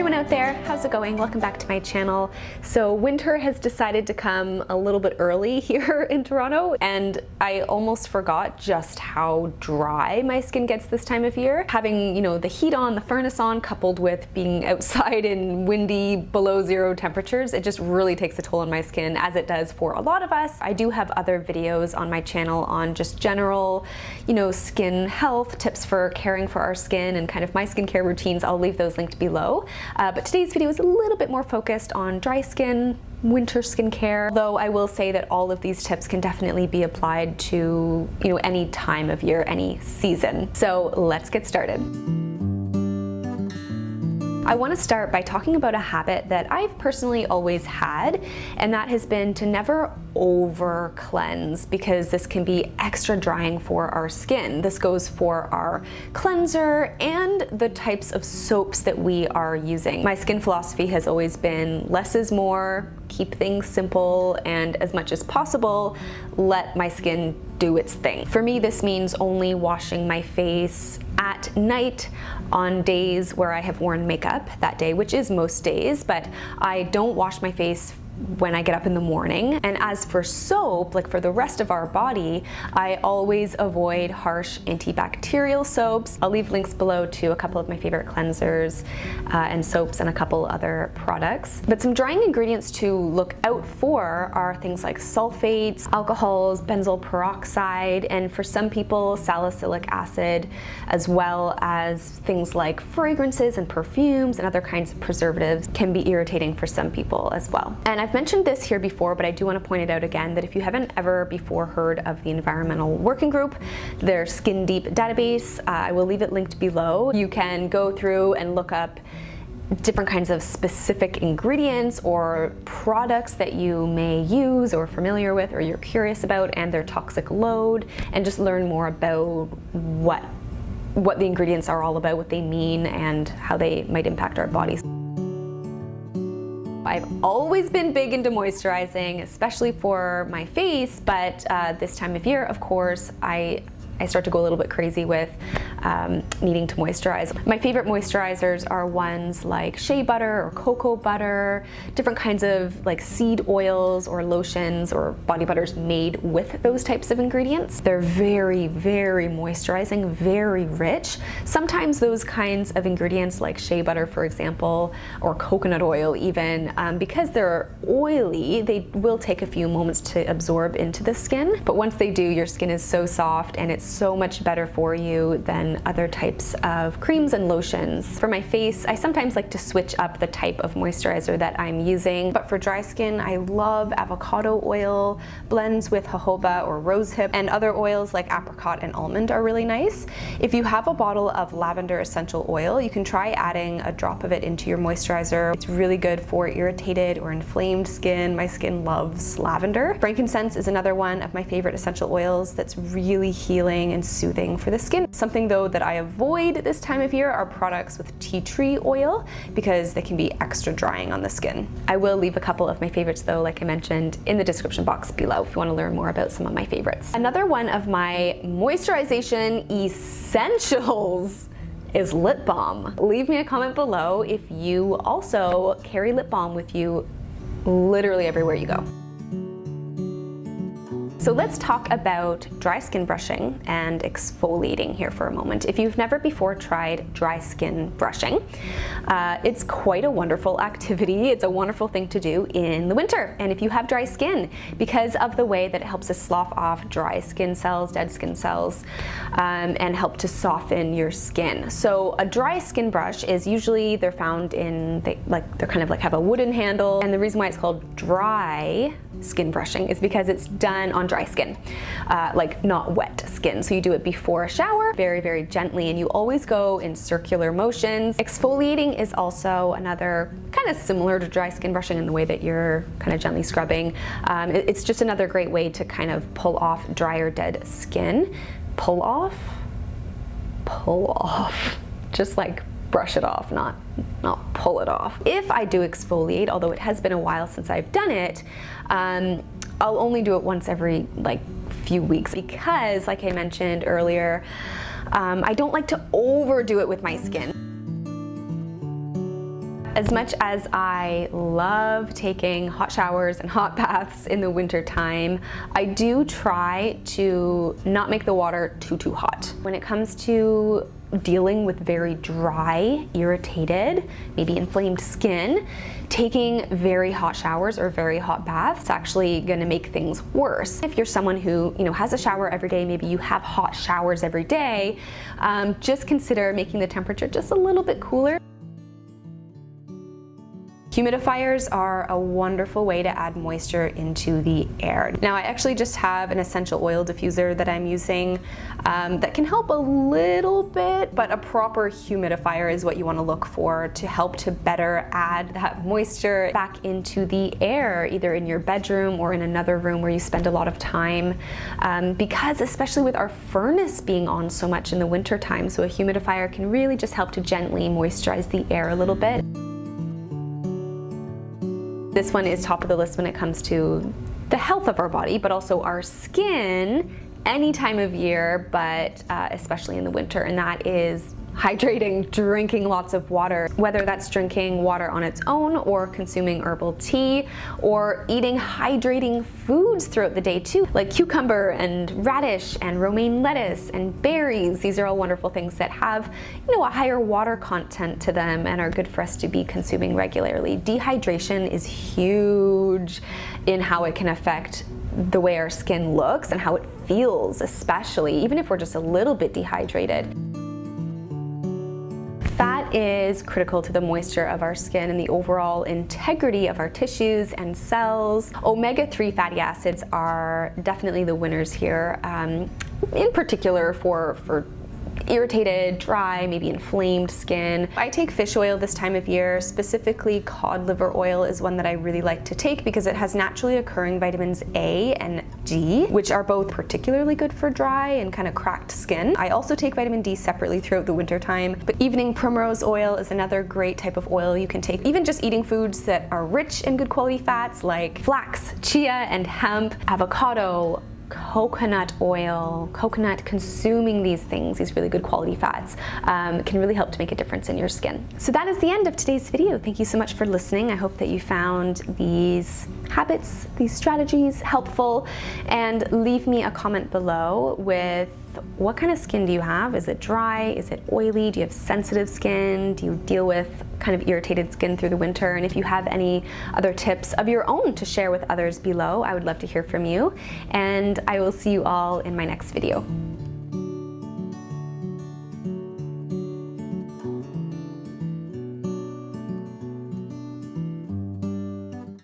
everyone out there, how's it going? Welcome back to my channel. So winter has decided to come a little bit early here in Toronto, and I almost forgot just how dry my skin gets this time of year. Having, the heat on, the furnace on, coupled with being outside in windy, below zero temperatures, it just really takes a toll on my skin, as it does for a lot of us. I do have other videos on my channel on just general, skin health, tips for caring for our skin, and kind of my skincare routines. I'll leave those linked below. But today's video is a little bit more focused on dry skin, winter skincare, though I will say that all of these tips can definitely be applied to, any time of year, any season. So let's get started. I want to start by talking about a habit that I've personally always had, and that has been to never over cleanse, because this can be extra drying for our skin. This goes for our cleanser and the types of soaps that we are using. My skin philosophy has always been less is more, keep things simple, and as much as possible, let my skin do its thing. For me, this means only washing my face at night on days where I have worn makeup that day, which is most days, but I don't wash my face when I get up in the morning. And as for soap, like for the rest of our body, I always avoid harsh antibacterial soaps. I'll leave links below to a couple of my favorite cleansers and soaps and a couple other products. But some drying ingredients to look out for are things like sulfates, alcohols, benzoyl peroxide, and for some people, salicylic acid, as well as things like fragrances and perfumes and other kinds of preservatives can be irritating for some people as well. And I've mentioned this here before, but I do want to point it out again, that if you haven't ever before heard of the Environmental Working Group, their Skin Deep database, I will leave it linked below. You can go through and look up different kinds of specific ingredients or products that you may use or familiar with or you're curious about, and their toxic load, and just learn more about what the ingredients are all about, what they mean, and how they might impact our bodies. I've always been big into moisturizing, especially for my face, but this time of year, of course, I start to go a little bit crazy with needing to moisturize. My favorite moisturizers are ones like shea butter or cocoa butter, different kinds of like seed oils or lotions or body butters made with those types of ingredients. They're very, very moisturizing, very rich. Sometimes those kinds of ingredients like shea butter, for example, or coconut oil even, because they're oily, they will take a few moments to absorb into the skin. But once they do, your skin is so soft and it's so much better for you than other types of creams and lotions. For my face, I sometimes like to switch up the type of moisturizer that I'm using, but for dry skin, I love avocado oil, blends with jojoba or rosehip, and other oils like apricot and almond are really nice. If you have a bottle of lavender essential oil, you can try adding a drop of it into your moisturizer. It's really good for irritated or inflamed skin. My skin loves lavender. Frankincense is another one of my favorite essential oils that's really healing and soothing for the skin. Something though that I avoid this time of year are products with tea tree oil, because they can be extra drying on the skin. I will leave a couple of my favorites though, like I mentioned, in the description box below if you want to learn more about some of my favorites. Another one of my moisturization essentials is lip balm. Leave me a comment below if you also carry lip balm with you literally everywhere you go. So let's talk about dry skin brushing and exfoliating here for a moment. If you've never before tried dry skin brushing, it's quite a wonderful activity. It's a wonderful thing to do in the winter. And if you have dry skin, because of the way that it helps to slough off dry skin cells, dead skin cells, and help to soften your skin. So a dry skin brush is usually, they're found in, they're kind of like have a wooden handle. And the reason why it's called dry skin brushing is because it's done on dry skin, like not wet skin. So you do it before a shower, very, very gently, and you always go in circular motions. Exfoliating is also another kind of similar to dry skin brushing in the way that you're kind of gently scrubbing. It's just another great way to kind of pull off dry or dead skin. Pull off, just like brush it off, not pull it off. If I do exfoliate, although it has been a while since I've done it, I'll only do it once every few weeks, because like I mentioned earlier, I don't like to overdo it with my skin. As much as I love taking hot showers and hot baths in the winter time, I do try to not make the water too hot. When it comes to dealing with very dry, irritated, maybe inflamed skin, taking very hot showers or very hot baths is actually going to make things worse. If you're someone who has a shower every day, maybe you have hot showers every day, just consider making the temperature just a little bit cooler. Humidifiers are a wonderful way to add moisture into the air. Now, I actually just have an essential oil diffuser that I'm using that can help a little bit, but a proper humidifier is what you want to look for to help to better add that moisture back into the air, either in your bedroom or in another room where you spend a lot of time. Because especially with our furnace being on so much in the winter time, so a humidifier can really just help to gently moisturize the air a little bit. This one is top of the list when it comes to the health of our body, but also our skin any time of year, but especially in the winter, and that is hydrating, drinking lots of water, whether that's drinking water on its own or consuming herbal tea or eating hydrating foods throughout the day too, like cucumber and radish and romaine lettuce and berries. These are all wonderful things that have, a higher water content to them and are good for us to be consuming regularly. Dehydration is huge in how it can affect the way our skin looks and how it feels, especially, even if we're just a little bit dehydrated. Fat is critical to the moisture of our skin and the overall integrity of our tissues and cells. Omega-3 fatty acids are definitely the winners here, in particular for irritated, dry, maybe inflamed skin. I take fish oil this time of year, specifically cod liver oil is one that I really like to take because it has naturally occurring vitamins A and D, which are both particularly good for dry and kind of cracked skin. I also take vitamin D separately throughout the winter time, but evening primrose oil is another great type of oil you can take. Even just eating foods that are rich in good quality fats like flax, chia, and hemp, avocado, coconut oil, consuming these things, these really good quality fats, can really help to make a difference in your skin. So that is the end of today's video. Thank you so much for listening. I hope that you found these habits, these strategies helpful, and leave me a comment below with what kind of skin do you have? Is it dry? Is it oily? Do you have sensitive skin? Do you deal with kind of irritated skin through the winter? And if you have any other tips of your own to share with others below, I would love to hear from you. And I will see you all in my next video.